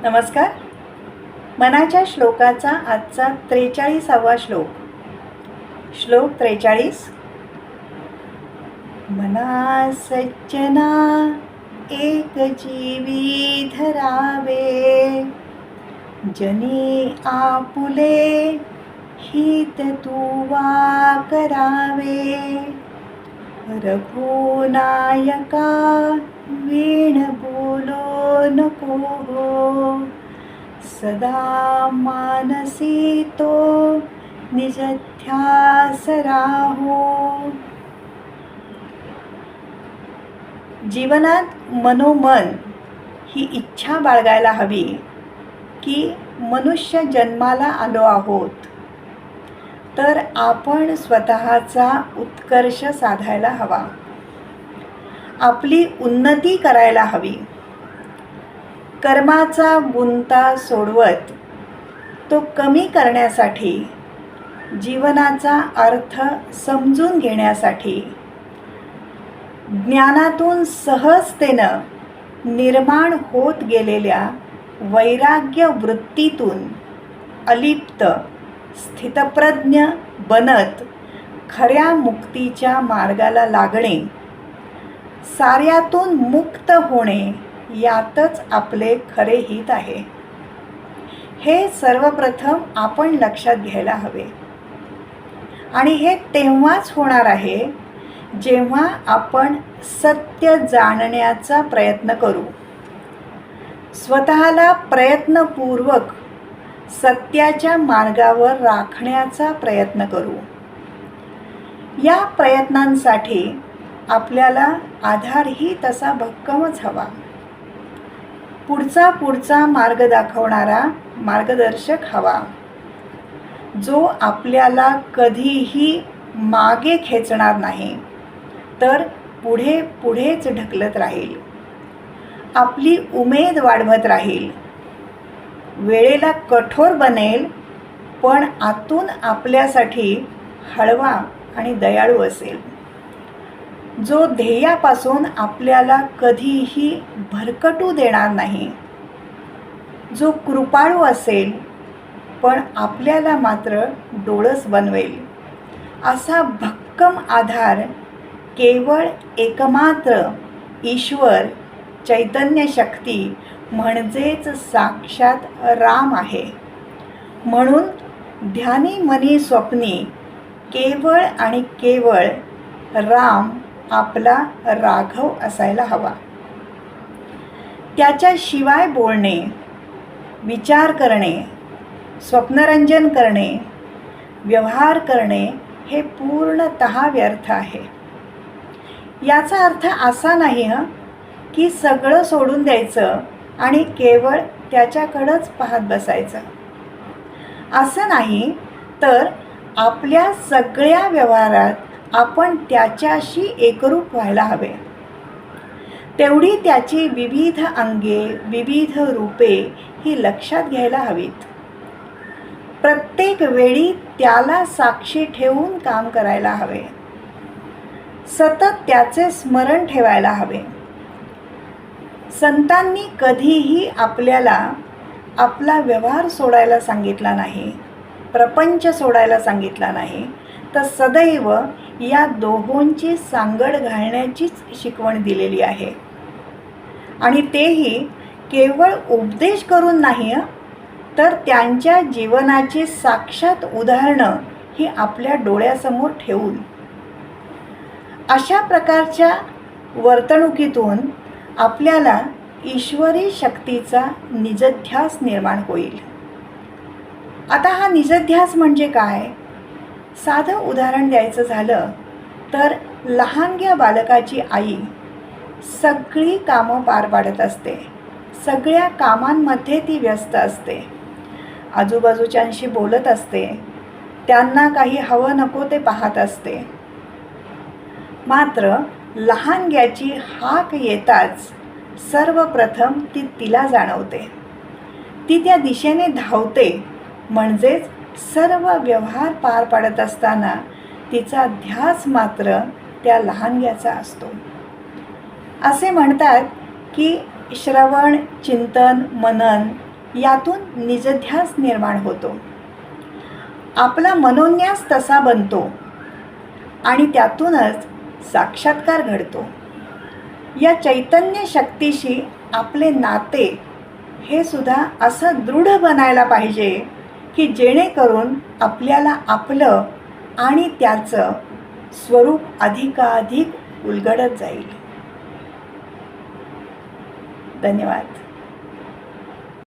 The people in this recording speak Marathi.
नमस्कार. मनाच्या श्लोकाचा आजचा 43वा श्लोक. श्लोक 43. मना सज्जना एक जीवी धरावे, जनी आपुले हित तुवा करावे. रघुनायका वीण बोलो नको हो, सदा मानसी तो निज ध्यास राहो. जीवनात मनोमन ही इच्छा बाळगायला हवी की मनुष्य जन्माला आलो आहोत तर आपण स्वतःचा उत्कर्ष साधायला हवा, आपली उन्नती करायला हवी. कर्माचा गुंता सोडवत तो कमी करण्यासाठी, जीवनाचा अर्थ समजून घेण्यासाठी, ज्ञानातून सहजतेनं निर्माण होत गेलेल्या वैराग्य वृत्तीतून अलिप्त स्थितप्रज्ञ बनत खऱ्या मुक्तीच्या मार्गाला लागणे, साऱ्यातून मुक्त होणे यातच आपले खरे हित आहे. हे सर्वप्रथम आपण लक्षात घ्यायला हवे. आणि हे तेव्हाच होणार आहे जेव्हा आपण सत्य जाणण्याचा प्रयत्न करू, स्वतःला प्रयत्नपूर्वक सत्याच्या मार्गावर राखण्याचा प्रयत्न करू. या प्रयत्नांसाठी आपल्याला आधारही तसा भक्कमच हवा. पुढचा मार्ग दाखवणारा मार्गदर्शक हवा, जो आपल्याला कधीही मागे खेचणार नाही तर पुढेच ढकलत राहील, आपली उमेद वाढवत राहील, वेळेला कठोर बनेल पण आतून आपल्यासाठी हळवा आणि दयाळू असेल, जो ध्येयापासून आपल्याला कधीही भरकटू देणार नाही, जो कृपाळू असेल पण आपल्याला मात्र डोळस बनवेल. असा भक्कम आधार केवळ एकमात्र ईश्वर चैतन्य शक्ती म्हणजेच साक्षात राम आहे. म्हणून ध्यानी मनी स्वप्नी केवळ आणि केवळ राम आपला राघव असायला हवा. त्याच्याशिवाय बोलणे, विचार करणे, स्वप्नरंजन करणे, व्यवहार करणे हे पूर्णतः व्यर्थ आहे. याचा अर्थ असा नाही की सगळं सोडून द्यायचं आणि केवळ त्याच्याकडंच पाहत बसायचं. असं नाही, तर आपल्या सगळ्या व्यवहारात आपण त्याच्याशी एकरूप व्हायला हवे. तेवढी त्याची विविध अंगे, विविध रूपे ही लक्षात घ्यायला हवीत. प्रत्येक वेळी त्याला साक्षी ठेवून काम करायला हवे. सतत त्याचे स्मरण ठेवायला हवे. संतांनी कधीही आपल्याला आपला व्यवहार सोडायला सांगितला नाही, प्रपंच सोडायला सांगितला नाही, तर सदैव या दोहोंची सांगड घालण्याचीच शिकवण दिलेली आहे. आणि तेही केवळ उपदेश करून नाही, तर त्यांच्या जीवनाची साक्षात उदाहरणं ही आपल्या डोळ्यासमोर ठेवून. अशा प्रकारच्या वर्तणुकीतून आपल्याला ईश्वरी शक्तीचा निजध्यास निर्माण होईल. आता हा निजध्यास म्हणजे काय? साधं उदाहरण द्यायचं झालं तर लहानग्या बालकाची आई सगळी कामं पार पाडत असते, सगळ्या कामांमध्ये ती व्यस्त असते, आजूबाजूच्यांशी बोलत असते, त्यांना काही हवं नको ते पाहत असते. मात्र लहानग्याची हाक येताच सर्वप्रथम ती तिला जाणवते. ती त्या दिशेने धावते. म्हणजेच सर्व व्यवहार पार पाडत असताना तिचा ध्यास मात्र त्या लहानग्याचा असतो. असे म्हणतात की श्रवण, चिंतन, मनन यातून निजध्यास निर्माण होतो. आपला मनोन्यास तसा बनतो आणि त्यातूनच साक्षात्कार घडतो. या चैतन्य शक्तीशी आपले नाते हे सुद्धा असं दृढ बनायला पाहिजे की जेणेकरून आपल्याला आपलं आणि त्याचं स्वरूप अधिकाधिक उलगडत जाईल. धन्यवाद.